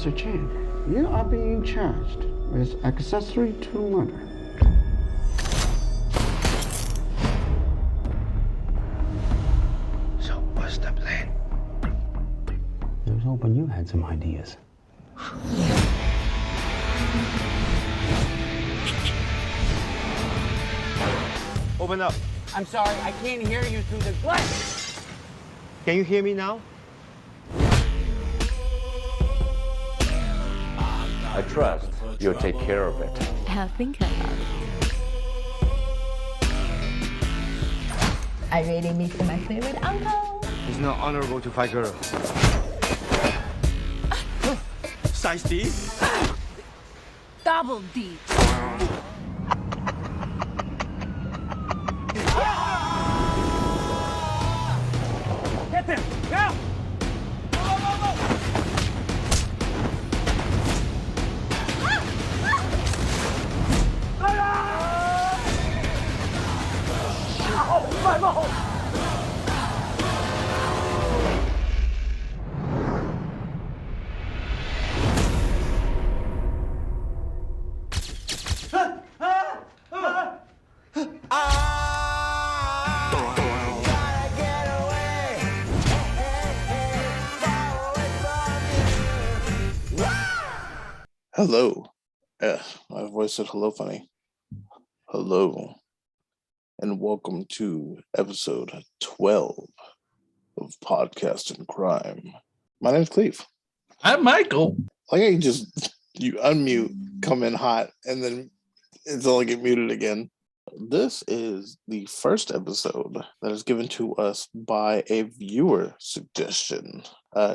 Mr. Chan, you are being charged with accessory to murder. So, what's the plan? I was hoping you had some ideas. Open up. I'm sorry, I can't hear you through the glass. Can you hear me now? I trust you'll take care of it. I'll think about it. I really miss my favorite uncle. It's not honorable to fight girls. Size D? Double D. Get them, now! Go, go, go, go! Oh, my mouth! Hello. My voice said hello funny. Hello. And welcome to episode 12 of Podcast and Crime. My name's Cleve. I'm Michael. Like you unmute, come in hot, and then it's all get muted again. This is the first episode that is given to us by a viewer suggestion.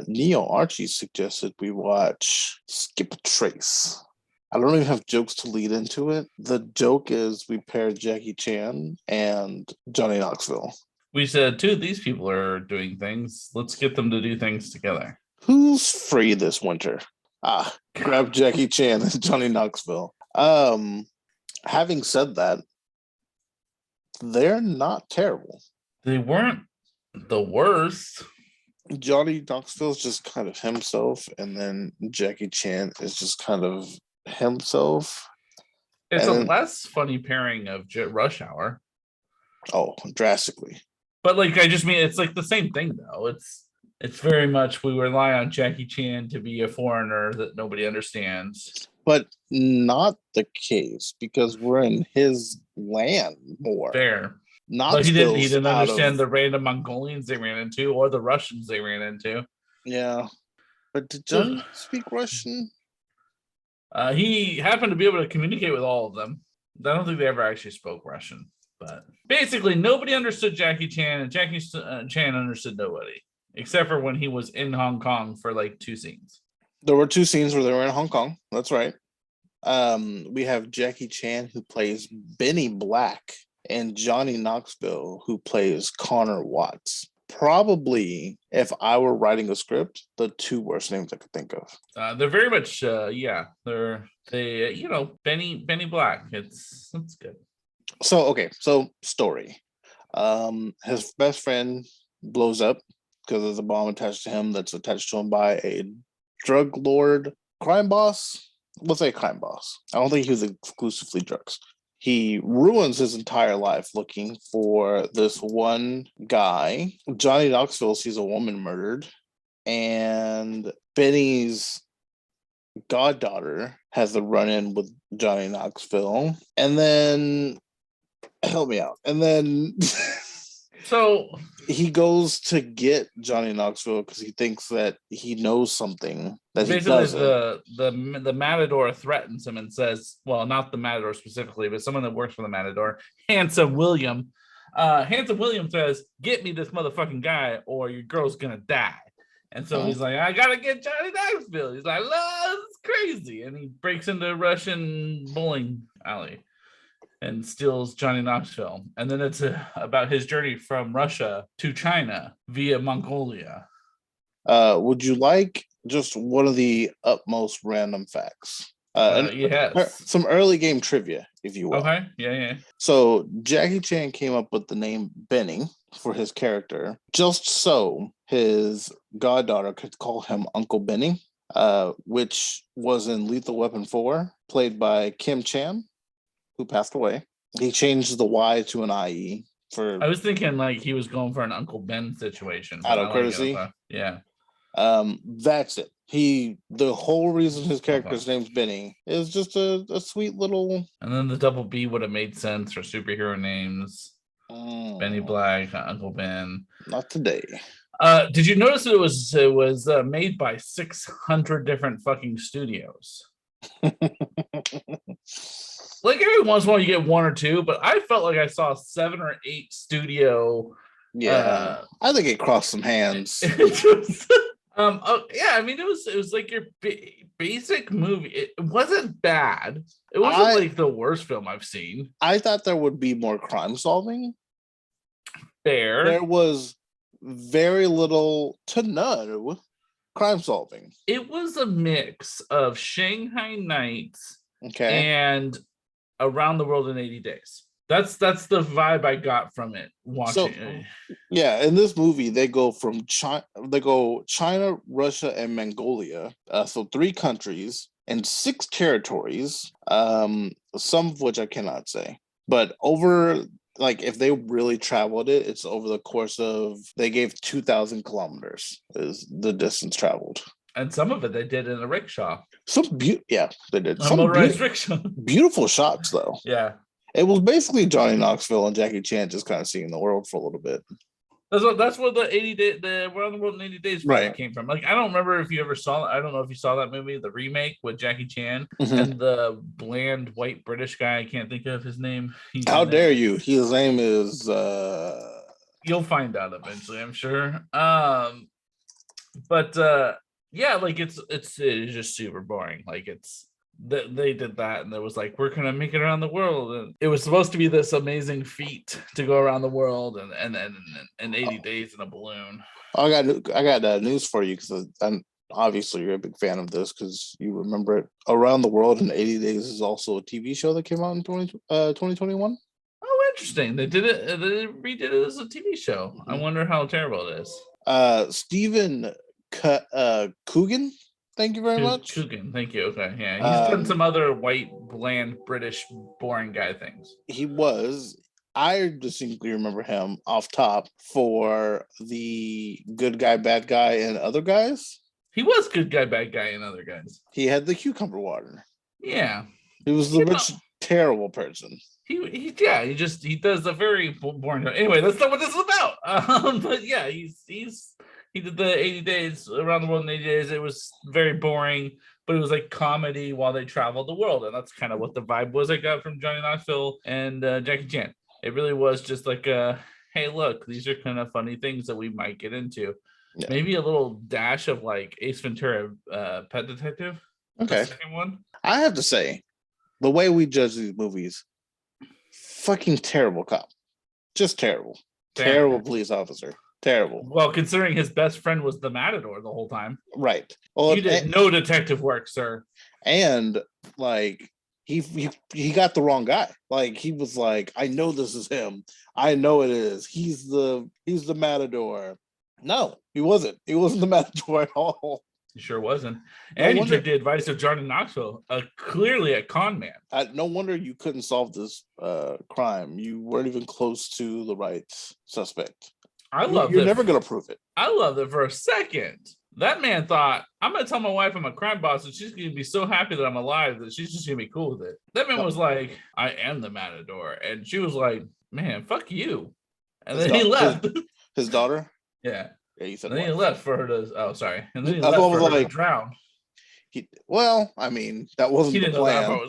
Neo Archie suggested we watch SkipTrace. I don't even have jokes to lead into it. The joke is we paired Jackie Chan and Johnny Knoxville. We said two of these people are doing things. Let's get them to do things together. Who's free this winter? Grab Jackie Chan and Johnny Knoxville. Having said that, they're not terrible. They weren't the worst. Johnny Knoxville's just kind of himself, and then Jackie Chan is just kind of himself. It's a less funny pairing of Rush Hour. Oh, drastically. But I just mean it's like the same thing though. It's very much we rely on Jackie Chan to be a foreigner that nobody understands. But not the case because we're in his land more. Fair. Not he didn't understand the random Mongolians they ran into or the Russians they ran into. Yeah. But did Johnny speak Russian? He happened to be able to communicate with all of them. I don't think they ever actually spoke Russian. But basically, nobody understood Jackie Chan, and Jackie Chan understood nobody. Except for when he was in Hong Kong for 2 scenes. There were 2 scenes where they were in Hong Kong. That's right. We have Jackie Chan who plays Benny Black and Johnny Knoxville who plays Connor Watts. Probably, if I were writing a script, the 2 worst names I could think of. They're very much, Benny Black. It's good. So story. His best friend blows up because there's a bomb attached to him that's attached to him by a drug lord crime boss. We'll say crime boss. I don't think he was exclusively drugs. He ruins his entire life looking for this one guy. Johnny Knoxville sees a woman murdered, and Benny's goddaughter has a run-in with Johnny Knoxville. And then, help me out. And then... So he goes to get Johnny Knoxville because he thinks that he knows something that he doesn't. The Matador threatens him and says, well, not the Matador specifically, but someone that works for the Matador, Handsome William. Handsome William says, get me this motherfucking guy or your girl's gonna die. And so he's like, I gotta get Johnny Knoxville. He's like, no, this is crazy. And he breaks into a Russian bowling alley and steals Johnny Knoxville. And then it's about his journey from Russia to China via Mongolia. Would you like just one of the utmost random facts? Yes. Some early game trivia, if you will. Okay, yeah. So Jackie Chan came up with the name Benny for his character, just so his goddaughter could call him Uncle Benny. which was in Lethal Weapon 4, played by Kim Chan, who passed away. He changed the Y to an IE for I was thinking like he was going for an Uncle Ben situation. out of courtesy. Yeah. That's it. The whole reason his character's name's Benny is just a sweet little. And then the double B would have made sense for superhero names. Benny Black, Uncle Ben. Not today. Did you notice it was made by 600 different fucking studios? Like every once in a while you get one or two, but I felt like I saw 7 or 8 studio. Yeah, I think it crossed some hands. Yeah, I mean it was like your basic movie. It wasn't bad. It wasn't like the worst film I've seen. I thought there would be more crime solving. Fair. There was very little to none crime solving. It was a mix of Shanghai Nights and Around the World in 80 Days. That's the vibe I got from it watching. So, yeah, in this movie they go from China, Russia, and Mongolia. So 3 countries and 6 territories. Some of which I cannot say, but over. Like if they really traveled it, it's over the course of they gave 2,000 kilometers is the distance traveled. And some of it they did in a rickshaw. Yeah, they did. A motorized rickshaw. Beautiful shots though. Yeah. It was basically Johnny Knoxville and Jackie Chan just kind of seeing the world for a little bit. That's what the 80 day the Around the World in 80 Days came from. Like I don't remember if you ever saw. I don't know if you saw that movie, the remake with Jackie Chan and the bland white British guy. I can't think of his name. How dare you? His name is. You'll find out eventually, I'm sure. But yeah, like it's just super boring. Like they did that and it was like we're gonna make it around the world, and it was supposed to be this amazing feat to go around the world and 80 days in a balloon. I got news for you because I'm obviously you're a big fan of this because you remember it. Around the World in 80 Days is also a TV show that came out in 2021. Oh, interesting. They did it. They redid it as a TV show. I wonder how terrible it is. Stephen Coogan. Thank you very much. Coogan, thank you. Okay, yeah, he's done some other white, bland, British, boring guy things. He was. I distinctly remember him off top for the Good Guy, Bad Guy, and Other Guys. He was Good Guy, Bad Guy, and Other Guys. He had the cucumber water. Yeah, he was the rich, terrible person. He does a very boring. Anyway, that's not what this is about. But yeah, he did the 80 days Around the World in 80 Days. It was very boring, but it was like comedy while they traveled the world. And that's kind of what the vibe was I got from Johnny Knoxville and Jackie Chan. It really was just like, hey, look, these are kind of funny things that we might get into. Yeah. Maybe a little dash of like Ace Ventura, Pet Detective. Okay. The second one. I have to say, the way we judge these movies, fucking terrible cop. Just terrible. Damn. Terrible police officer. Terrible. Well, considering his best friend was the Matador the whole time. Right. Well, you did no detective work, sir. And like he got the wrong guy. Like he was like, I know this is him. I know it is. He's the Matador. No, he wasn't. He wasn't the Matador at all. He sure wasn't. And you took the advice of Johnny Knoxville, clearly a con man. No wonder you couldn't solve this crime. You weren't even close to the right suspect. You're never going to prove it. I love that for a second. That man thought, I'm going to tell my wife I'm a crime boss and she's going to be so happy that I'm alive that she's just going to be cool with it. That man was like, I am the Matador. And she was like, man, fuck you. And then he left. His daughter? Yeah. Yeah, you said and then he left for her to, oh, sorry. And then he left for her to drown. I mean, that wasn't the plan.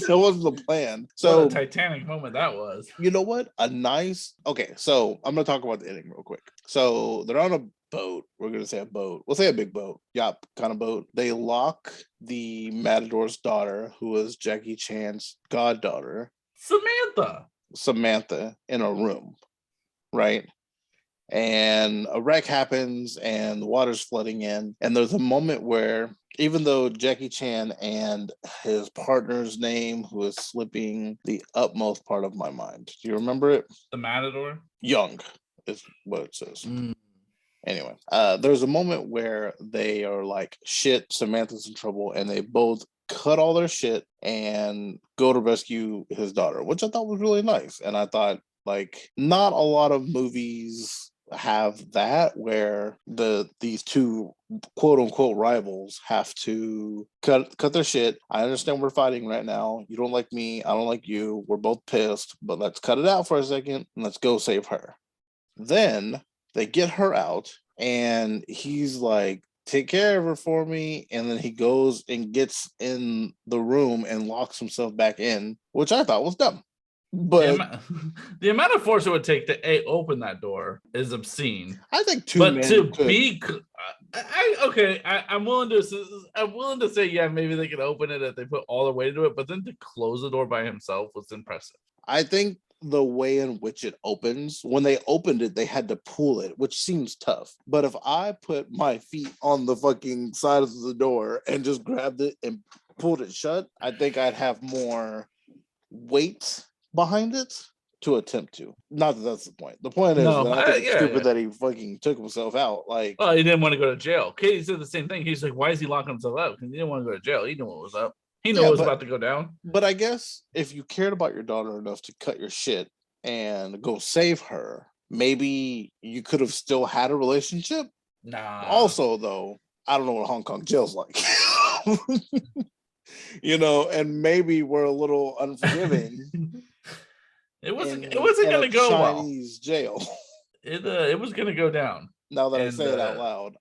That wasn't the plan. So what a Titanic moment that was. You know what? Okay, so I'm gonna talk about the ending real quick. So they're on a boat. We're gonna say a boat. We'll say a big boat. Yacht kind of boat. They lock the Matador's daughter, who is Jackie Chan's goddaughter, Samantha, in a room, right? And a wreck happens and the water's flooding in. And there's a moment where, even though Jackie Chan and his partner's name, who is slipping the utmost part of my mind. Do you remember it? The Matador? Young is what it says. Anyway, there's a moment where they are like, shit, Samantha's in trouble, and they both cut all their shit and go to rescue his daughter, which I thought was really nice. And I thought, like, not a lot of movies have that where these two quote unquote rivals have to cut their shit. I understand we're fighting right now. You don't like me, I don't like you. We're both pissed, but let's cut it out for a second and let's go save her. Then they get her out and he's like, take care of her for me. And then he goes and gets in the room and locks himself back in, which I thought was dumb. But the amount of force it would take to open that door is obscene. I think I'm willing to say, yeah, maybe they could open it if they put all their weight into it, but then to close the door by himself was impressive. I think the way in which it opens, when they opened it, they had to pull it, which seems tough. But if I put my feet on the fucking side of the door and just grabbed it and pulled it shut, I think I'd have more weight behind it to attempt to. Not that that's the point. The point is that I think it's stupid that he fucking took himself out. Like, he didn't want to go to jail. Katie said the same thing. He's like, why is he locking himself out? Because he didn't want to go to jail. He knew what was up. He knew what was about to go down. But I guess if you cared about your daughter enough to cut your shit and go save her, maybe you could have still had a relationship. Nah. Also, though, I don't know what Hong Kong jail's like. And maybe we're a little unforgiving. It wasn't going to go Chinese jail. It was going to go down. Now that I say it out loud,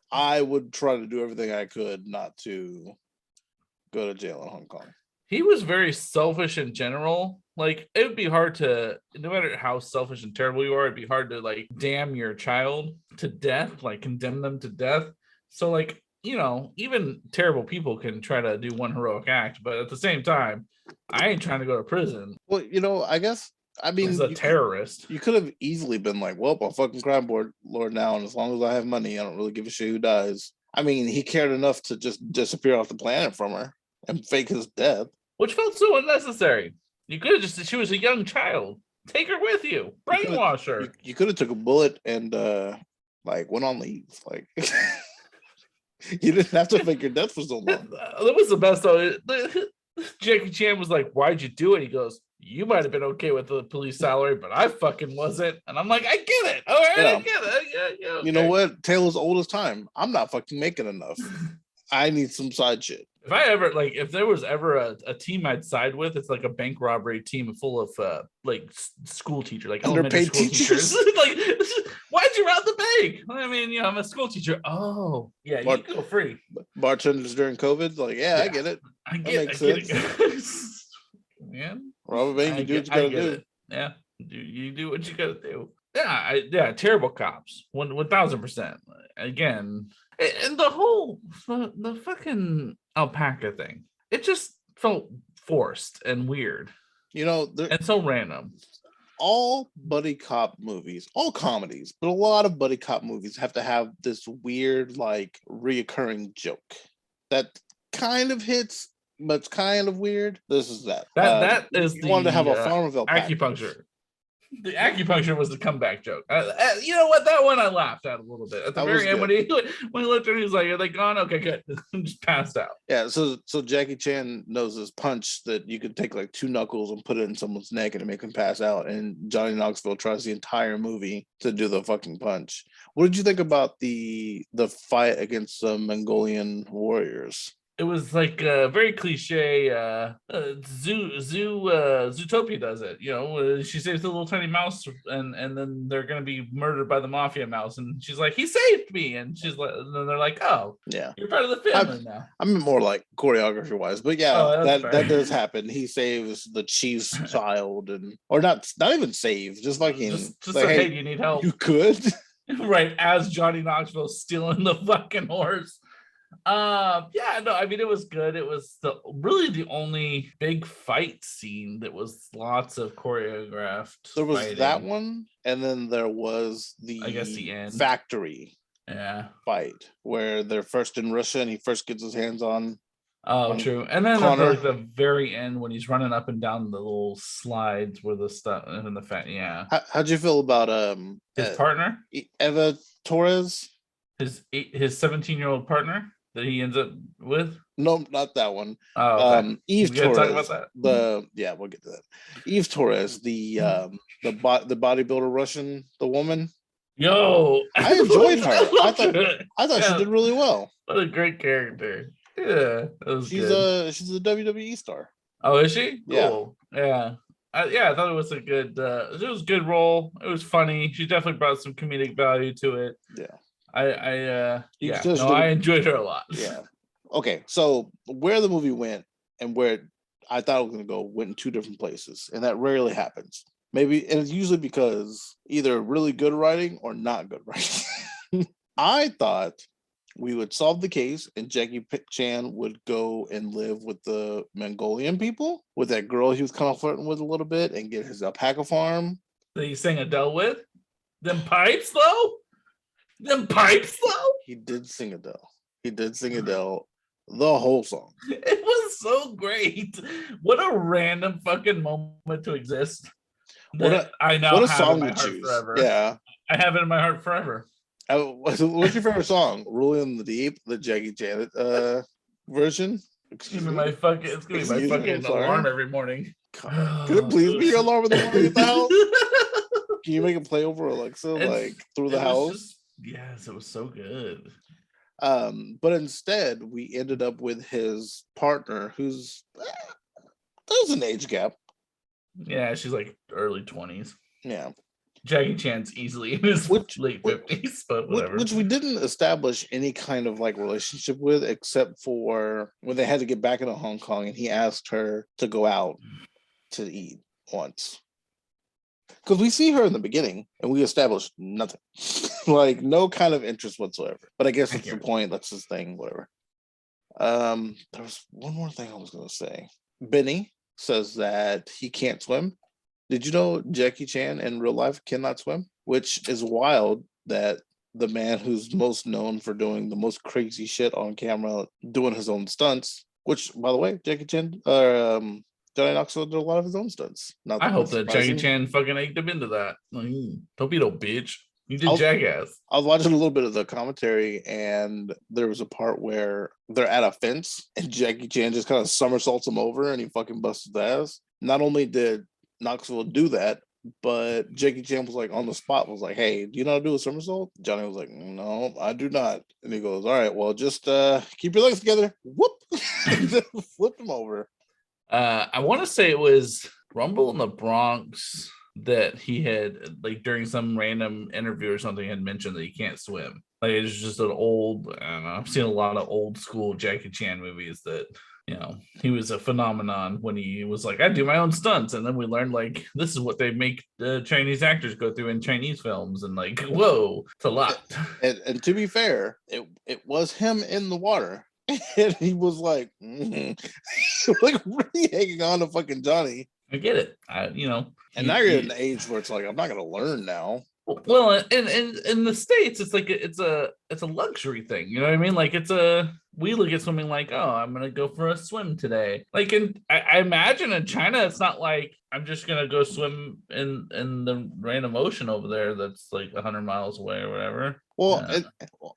I would try to do everything I could not to go to jail in Hong Kong. He was very selfish in general. Like, it would be hard to, no matter how selfish and terrible you are, it'd be hard to like damn your child to death, like condemn them to death. So like, even terrible people can try to do one heroic act, but at the same time, I ain't trying to go to prison. Well, he's a terrorist. You could have easily been like, well, I'm fucking crime lord now, and as long as I have money, I don't really give a shit who dies. I mean, he cared enough to just disappear off the planet from her and fake his death. Which felt so unnecessary. You could have she was a young child. Take her with you. Brainwash her. You could have took a bullet and went on leave. Like, you didn't have to fake your death for so long. That was the best though. Jackie Chan was like, why'd you do it? He goes, you might have been okay with the police salary, but I fucking wasn't. And I'm like, I get it. All right, I get it. Yeah, okay. You know what? Tale as old as time. I'm not fucking making enough. I need some side shit. If there was ever a team I'd side with, it's like a bank robbery team full of school teachers, like underpaid school teachers. Like, why'd you rob the bank? I mean, I'm a school teacher. Oh, yeah, you go free. Bartenders during COVID, like, I get it. I get it. Man, rob a bank, you do what you gotta do. Yeah, you do what you gotta do. Yeah, terrible cops. 1000%. Again. And the fucking alpaca thing, it just felt forced and weird, and so random. All buddy cop movies, all comedies, but a lot of buddy cop movies have to have this weird, like, reoccurring joke that kind of hits, but it's kind of weird. This is that. That is you wanted to have a farm of alpaca. Acupuncture. The acupuncture was the comeback joke. You know what? That one I laughed at a little bit at the very end when he looked at me. He's like, "Are they gone? Okay, good." Just passed out. Yeah. So Jackie Chan knows this punch that you could take like 2 knuckles and put it in someone's neck and make them pass out. And Johnny Knoxville tries the entire movie to do the fucking punch. What did you think about the fight against the Mongolian warriors? It was like very cliche. Zootopia does it. She saves the little tiny mouse, and then they're gonna be murdered by the mafia mouse, and she's like, "He saved me," and she's like, and then they're like, "Oh, yeah, you're part of the family now." I mean, more like choreography wise, but yeah, that does happen. He saves the chief's child, or not even save, just fucking just like, hey, you need help? You could, right? As Johnny Knoxville stealing the fucking horse. I mean, it was good. It was really the only big fight scene that was lots of choreographed. There was fighting. That one, and then there was the end factory fight where they're first in Russia and he first gets his hands on Oh, true. And then at Connor. the very end when he's running up and down the little slides where the stuff and the fat, yeah. How'd you feel about His partner, Eva Torres? his 17-year-old partner that he ends up with. No, not that one. Oh, okay. Eve We gotta Torres. talk about that. Yeah, we'll get to that. Eve Torres, the bodybuilder Russian, the woman. Yo, I enjoyed her. I thought Yeah. she did really well. What a great character. Yeah, that was good. She's a WWE star. Oh, is she? Yeah. Cool. Yeah. I thought it was a good it was a good role. It was funny. She definitely brought some comedic value to it. Yeah. I enjoyed her a lot. Yeah. Okay, so where the movie went and where I thought it was going to go went in two different places, and that rarely happens. Maybe, and it's usually because either really good writing or not good writing. I thought we would solve the case and Jackie Chan would go and live with the Mongolian people, with that girl he was kind of flirting with a little bit, and get his alpaca farm. That he sang Adele with? Them pipes, though? He did sing Adele the whole song. It was so great. What a random fucking moment to exist. I now what a have song in my to heart choose. forever. Yeah. I have it in my heart forever. What's your favorite song? Rolling in the Deep, the Jackie Chan version? It's gonna be my fucking alarm every morning. Could it please be your alarm in the morning at the house? Can you make it play over Alexa, through the house? Yes, it was so good. But instead, we ended up with his partner, who's there's an age gap. Yeah, she's like early 20s. Yeah. Jackie Chan's easily in his late 50s, but whatever. Which we didn't establish any kind of relationship with, except for when they had to get back into Hong Kong and he asked her to go out to eat once. Because we see her in the beginning and we established nothing. No kind of interest whatsoever. But I guess that's the point. That's his thing, whatever. There was one more thing I was going to say. Benny says that he can't swim. Did you know Jackie Chan in real life cannot swim? Which is wild that the man who's most known for doing the most crazy shit on camera, doing his own stunts, which, by the way, Jackie Chan, Johnny Knoxville did a lot of his own stunts. I hope that Jackie Chan fucking egged him into that. Don't be no bitch. You did Jackass. I was watching a little bit of the commentary, and there was a part where they're at a fence, and Jackie Chan just kind of somersaults him over, and he fucking busts his ass. Not only did Knoxville do that, but Jackie Chan was on the spot, was like, "Hey, do you know how to do a somersault?" Johnny was like, "No, I do not." And he goes, "All right, well, just keep your legs together." Whoop! Flipped him over. I want to say it was Rumble in the Bronx that he had, during some random interview or something, had mentioned that he can't swim. It's just an old, I don't know, I've seen a lot of old school Jackie Chan movies that, he was a phenomenon when he was like, I do my own stunts. And then we learned, this is what they make Chinese actors go through in Chinese films. And whoa, it's a lot. And to be fair, it was him in the water. And he was really hanging on to fucking Johnny. I get it. And now you're in the age where it's I'm not going to learn now. Well, in the States, it's it's a luxury thing. You know what I mean? We look at swimming oh, I'm gonna go for a swim today. I imagine in China, it's not I'm just gonna go swim in the random ocean over there that's 100 miles away or whatever. Well,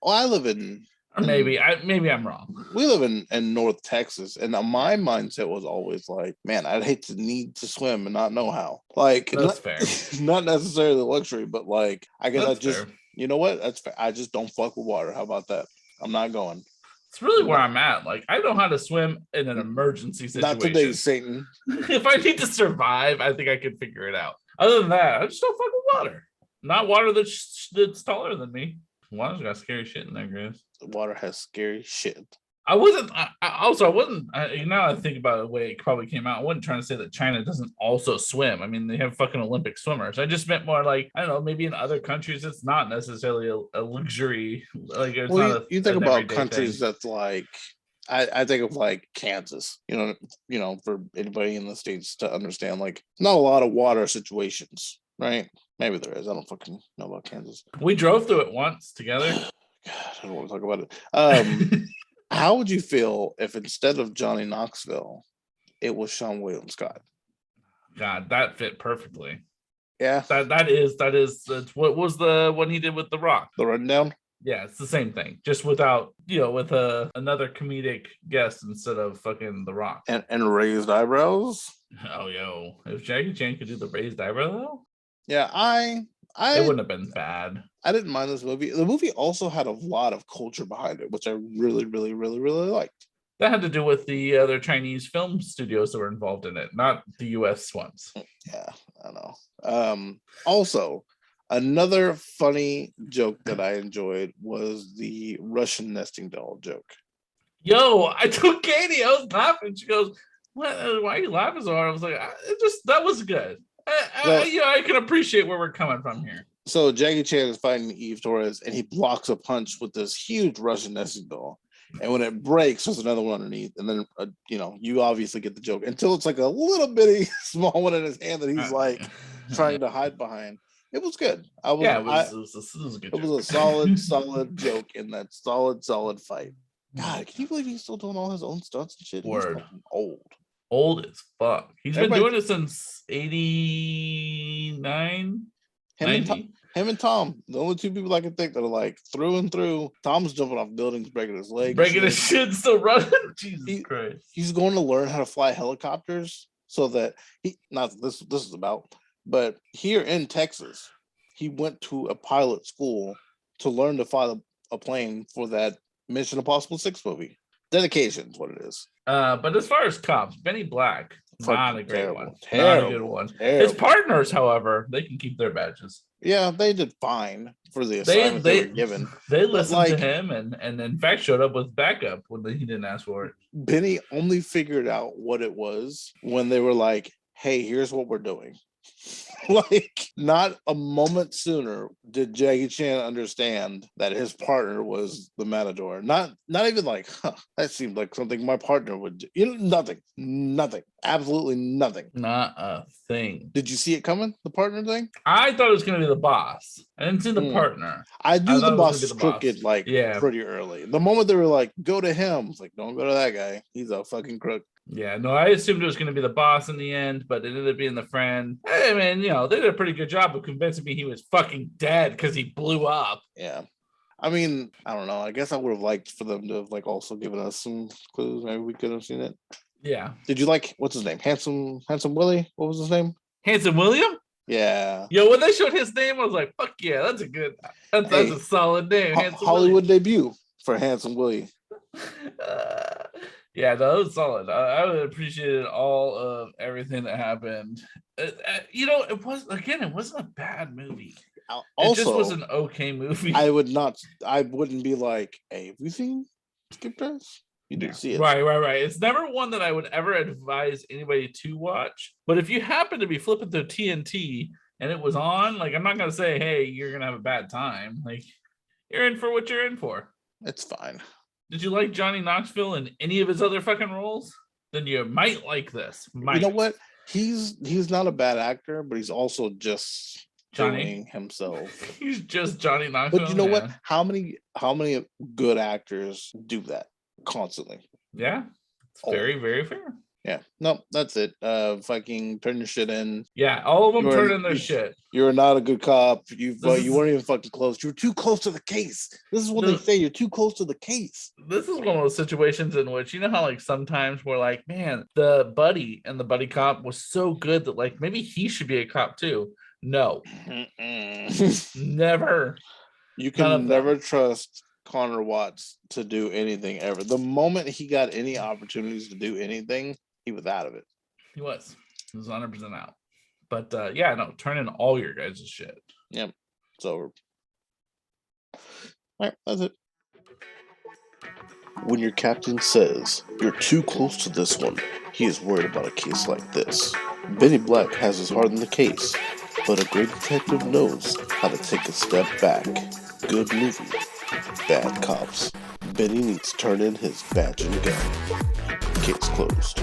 I live in. Or maybe I'm wrong. We live in North Texas, and my mindset was always man, I'd hate to need to swim and not know how. That's fair. Not necessarily the luxury, but I guess That's I just, fair. you know what? That's fair. I just don't fuck with water. How about that? I'm not going. It's really where I'm at. I know how to swim in an emergency situation. Not today, Satan. If I need to survive, I think I could figure it out. Other than that, I just don't fuck with water. Not water that's taller than me. Water's got scary shit in there, Grace. Water has scary shit. I wasn't. Now I think about it, the way it probably came out, I wasn't trying to say that China doesn't also swim. I mean, they have fucking Olympic swimmers. I just meant more I don't know, maybe in other countries it's not necessarily a luxury. You think about countries thing. That's I think of Kansas. For anybody in the States to understand, not a lot of water situations, right? Maybe there is. I don't fucking know about Kansas. We drove through it once together. God, I don't want to talk about it. How would you feel if instead of Johnny Knoxville, it was Sean William Scott? God, that fit perfectly. Yeah, That's what was the one he did with The Rock. the rundown. Yeah, it's the same thing, just without, with another comedic guest instead of fucking The Rock. And raised eyebrows. Oh, yo, if Jackie Chan could do the raised eyebrow, though, Yeah, it wouldn't have been bad. I didn't mind this movie. The movie also had a lot of culture behind it, which I really, really, really, really liked. That had to do with the other Chinese film studios that were involved in it, not the U.S. ones. Yeah, I know. Also, another funny joke that I enjoyed was the Russian nesting doll joke. Yo, I told Katie, I was laughing. She goes, "What? Why are you laughing so hard?" I was like, that was good. I can appreciate where we're coming from here. So Jackie Chan is fighting Eve Torres, and he blocks a punch with this huge Russian nesting doll. And when it breaks, there's another one underneath. And then, you obviously get the joke until it's like a little bitty small one in his hand that he's like trying to hide behind. It was good. It was a good joke. It was a solid joke in that solid fight. God, can you believe he's still doing all his own stunts and shit? Word. He's fucking old. Old as fuck. He's been doing it since 89. Him and Tom, the only two people I can think that are like through and through. Tom's jumping off buildings, breaking his leg, breaking his shit, still running. Jesus Christ! He's going to learn how to fly helicopters so that this is about. But here in Texas, he went to a pilot school to learn to fly a plane for that Mission Impossible 6 movie. Dedication is what it is. But as far as cops, Benny Black, not a great one. Terrible, not a good one. Terrible. His partners, however, they can keep their badges. Yeah, they did fine for the assignment they were given. They listened to him and in fact showed up with backup when he didn't ask for it. Benny only figured out what it was when they were like, hey, here's what we're doing. Like, not a moment sooner did Jackie Chan understand that his partner was the Matador. Not even like, that seemed like something my partner would do. Nothing, absolutely nothing. Not a thing. Did you see it coming, the partner thing? I thought it was going to be the boss. I didn't see the partner. I knew the boss was crooked pretty early. The moment they were like, go to him, it's like, don't go to that guy. He's a fucking crook. Yeah, no, I assumed it was going to be the boss in the end, but it ended up being the friend. Hey, man, they did a pretty good job of convincing me he was fucking dead because he blew up. Yeah. I mean, I don't know. I guess I would have liked for them to have also given us some clues. Maybe we could have seen it. Yeah. Did you what's his name? Handsome Willie? What was his name? Handsome William? Yeah. Yo, when they showed his name, I was like, fuck yeah, that's a solid name. Hollywood debut for Handsome Willie. Yeah, no, it was solid. I would appreciate all of everything that happened. It wasn't a bad movie. Also, it just was an okay movie. I wouldn't be like, hey, have you seen SkipTrace? You didn't see it. Right. It's never one that I would ever advise anybody to watch. But if you happen to be flipping through TNT and it was on, I'm not going to say, hey, you're going to have a bad time. You're in for what you're in for. It's fine. Did you like Johnny Knoxville in any of his other fucking roles? Then you might like this. You know what? He's not a bad actor, but he's also just doing himself. He's just Johnny Knoxville. But you know what? How many good actors do that constantly? Yeah, it's very, very fair. Yeah, no, that's it. Fucking turn your shit in. Yeah, all of them turn in their shit. You're not a good cop. You weren't even fucking close. You were too close to the case. This is what they say. You're too close to the case. This is one of those situations in which, how sometimes we're like, man, the buddy and the buddy cop was so good that maybe he should be a cop too. No, never. You can never trust Connor Watts to do anything ever. The moment he got any opportunities to do anything, he was out of it. He was 100% out. But turn in all your guys' shit. Yep, it's over. All right, that's it. When your captain says you're too close to this one, he is worried about a case like this. Benny Black has his heart in the case, but a great detective knows how to take a step back. Good movie, bad cops. Benny needs to turn in his badge and gun. Case closed.